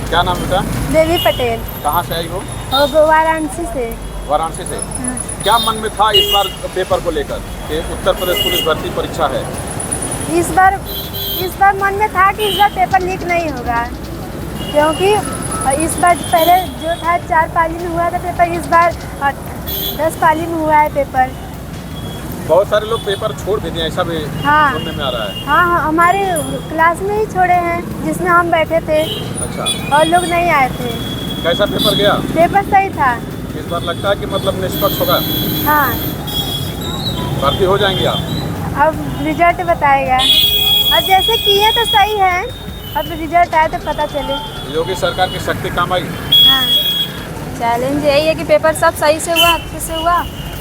क्या नाम बेटा? देवी पटेल। कहाँ से आई हो? और वाराणसी से। वाराणसी से। हाँ। क्या मन में था इस बार पेपर को लेकर कि उत्तर प्रदेश पुलिस भर्ती परीक्षा है? इस बार मन में था कि इस बार पेपर लीक नहीं होगा, क्योंकि इस बार पहले जो था 4 पाली में हुआ था पेपर, इस बार 10 पाली में हुआ है पेपर। बहुत सारे लोग पेपर छोड़ भी दिए, ऐसा भी हाँ। सुनने में आ रहा है। हाँ, हमारे क्लास में ही छोड़े हैं जिसमें हम बैठे थे। अच्छा। और लोग नहीं आए थे। कैसा पेपर गया? पेपर सही था। इस बार लगता है कि मतलब निष्पक्ष होगा। हाँ। भर्ती हो जाएंगे आप? अब रिजल्ट बताएगा। अब जैसे किए तो सही है, अब रिजल्ट आए तो पता चले। योगी सरकार की शक्ति काम आई? हाँ। चैलेंज यही है कि पेपर सब सही से हुआ, अच्छे से हुआ,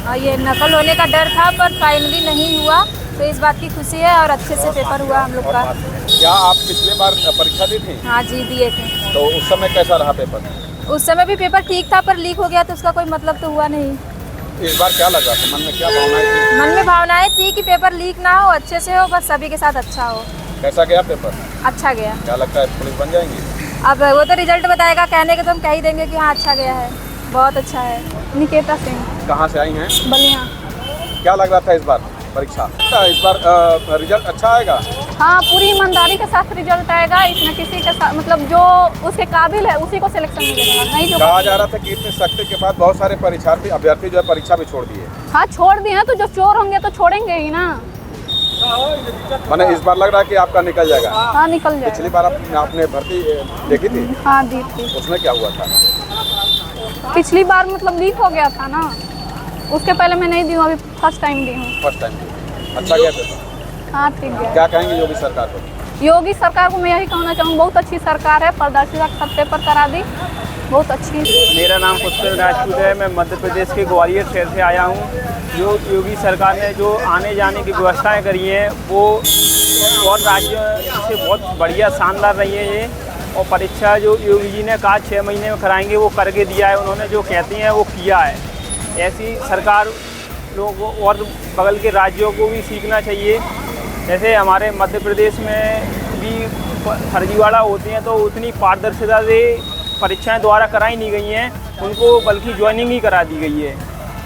और ये नकल होने का डर था पर फाइनली नहीं हुआ, तो इस बात की खुशी है और अच्छे से पेपर हुआ हम लोग का। क्या आप पिछले बार परीक्षा दी थी? हाँ जी, दिए थे। तो उस समय कैसा रहा पेपर? उस समय भी पेपर ठीक था पर लीक हो गया तो उसका कोई मतलब तो हुआ नहीं। इस बार क्या लगा था? मन में क्या भावनाएं थी? मन में भावनाएं थी कि पेपर लीक ना हो, अच्छे से हो, बस सभी के साथ अच्छा हो। कैसा गया पेपर? अच्छा गया। क्या लगता है पुलिस बन जाएंगी? अब वो तो रिजल्ट बताएगा, कहने के तो हम कह ही देंगे कि हाँ अच्छा गया है, बहुत अच्छा है। निकेता सिंह। कहाँ से आई हैं? बलिया। क्या लग रहा था इस बार परीक्षा? इस बार रिजल्ट अच्छा आएगा? हाँ, पूरी ईमानदारी के साथ रिजल्ट आएगा। इसमें किसी के साथ मतलब जो उसके काबिल है उसी को सिलेक्शन मिलेगा, नहीं जो कहा जा रहा था कि इतने सख्ती के बाद बहुत सारे परीक्षार्थी अभ्यर्थी जो है परीक्षा भी छोड़ दिए। हाँ छोड़ दिए हैं, तो जो चोर होंगे तो छोड़ेंगे ही ना। मैंने इस बार लग रहा है कि आपका निकल जाएगा। हाँ निकल जाएगा। पिछली बार आपने भर्ती देखी थी? हाँ दी थी। उसमें क्या हुआ था? पिछली बार मतलब लीक हो गया था ना, उसके पहले मैं नहीं दी हूँ, अभी फर्स्ट टाइम दी हूँ। First time. अच्छा गया पेपर? हाँ ठीक गया। क्या कहेंगे योगी सरकार को? योगी सरकार को मैं यही कहना चाहूँगी, बहुत अच्छी सरकार है, पारदर्शिता के साथ पेपर करा दी, बहुत अच्छी। मेरा नाम पुष्पेंद्र राजपूत है, मैं मध्य प्रदेश के ग्वालियर शहर से आया हूँ। जो योगी सरकार ने जो आने जाने की व्यवस्थाएं करी हैं वो और राज्यों से बहुत बढ़िया शानदार रही है ये। और परीक्षा जो योगी जी ने कहा 6 महीने में कराएंगे वो करके दिया है, उन्होंने जो कहती हैं वो किया है। ऐसी सरकार लोगों को और बगल के राज्यों को भी सीखना चाहिए। जैसे हमारे मध्य प्रदेश में भी फर्जीवाड़ा होते हैं तो उतनी पारदर्शिता से परीक्षाएं द्वारा कराई नहीं गई हैं, उनको बल्कि ज्वाइनिंग ही करा दी गई है।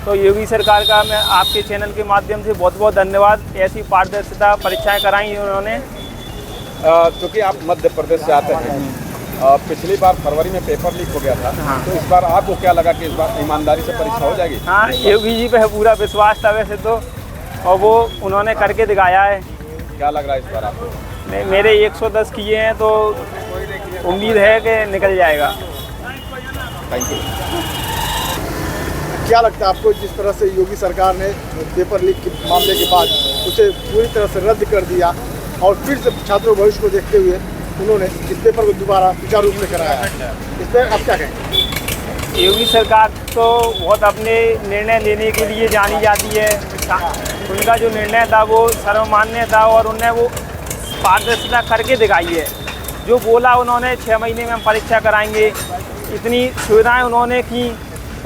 तो योगी सरकार का मैं आपके चैनल के माध्यम से बहुत बहुत धन्यवाद। ऐसी पारदर्शिता परीक्षाएं कराई उन्होंने। क्योंकि आप मध्य प्रदेश से आते हैं, पिछली बार फरवरी में पेपर लीक हो गया था। हाँ। तो इस बार आपको क्या लगा कि इस बार ईमानदारी से परीक्षा हो जाएगी? हाँ, योगी जी पे पूरा विश्वास था वैसे तो, और वो उन्होंने करके दिखाया है। क्या लग रहा है इस बार आपको? मेरे 110 किए हैं तो उम्मीद है कि निकल जाएगा। Thank you. क्या लगता है आपको, जिस तरह से योगी सरकार ने पेपर लीक के मामले के बाद उसे पूरी तरह से रद्द कर दिया और फिर से छात्रों भविष्य को देखते हुए उन्होंने इस पेपर को दोबारा सुचारू रूप से कराया, इस पर आप क्या कहेंगे? योगी सरकार तो बहुत अपने निर्णय लेने के लिए जानी जाती है। उनका जो निर्णय था वो सर्वमान्य था और उन्होंने वो पारदर्शिता करके दिखाई है। जो बोला उन्होंने 6 महीने में हम परीक्षा कराएंगे, इतनी सुविधाएं उन्होंने की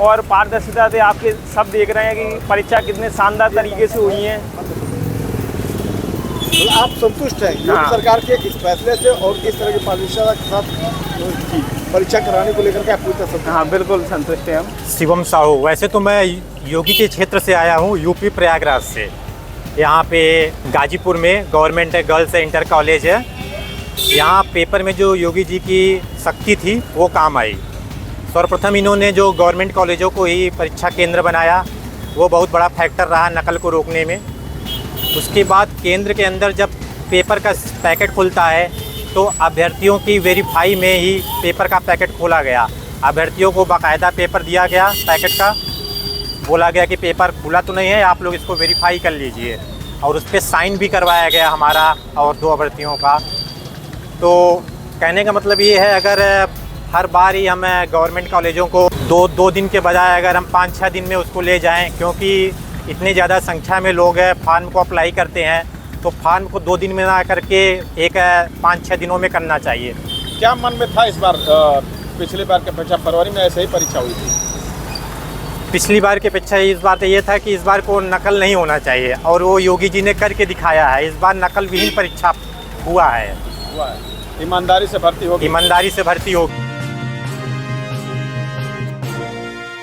और पारदर्शिता से आपके सब देख रहे हैं कि परीक्षा कितने शानदार तरीके से हुई है। तो आप संतुष्ट हैं योगी हाँ। सरकार के इस फैसले से और इस तरह की पारदर्शिता के साथ परीक्षा कराने को लेकर के आप पूरी तरह संतुष्ट? हाँ बिल्कुल संतुष्ट हैं हम। शिवम साहू। वैसे तो मैं योगी के क्षेत्र से आया हूँ, यूपी प्रयागराज से। यहाँ पे गाजीपुर में गवर्नमेंट गर्ल्स इंटर कॉलेज है। यहाँ पेपर में जो योगी जी की शक्ति थी वो काम आई। सर्वप्रथम इन्होंने जो गवर्नमेंट कॉलेजों को ही परीक्षा केंद्र बनाया, वो बहुत बड़ा फैक्टर रहा नकल को रोकने में। उसके बाद केंद्र के अंदर जब पेपर का पैकेट खुलता है तो अभ्यर्थियों की वेरीफाई में ही पेपर का पैकेट खोला गया। अभ्यर्थियों को बाकायदा पेपर दिया गया पैकेट का, बोला गया कि पेपर खुला तो नहीं है, आप लोग इसको वेरीफाई कर लीजिए, और उस पर साइन भी करवाया गया हमारा और 2 अभ्यर्थियों का। तो कहने का मतलब ये है, अगर हर बार ही हम गवर्नमेंट कॉलेजों को दो दिन के बजाय अगर हम 5-6 दिन में उसको ले जाएं, क्योंकि इतनी ज़्यादा संख्या में लोग फॉर्म को अप्लाई करते हैं, तो फॉर्म को 2 दिन में ना करके एक 5-6 दिनों में करना चाहिए। क्या मन में था इस बार? पिछली बार की अपेक्षा फरवरी में ऐसे ही परीक्षा हुई थी। पिछली बार की अपेक्षा इस बार तो ये था कि इस बार को नकल नहीं होना चाहिए, और वो योगी जी ने करके दिखाया है। इस बार नकल विहीन परीक्षा हुआ है। ईमानदारी से भर्ती होगी। ईमानदारी से भर्ती होगी।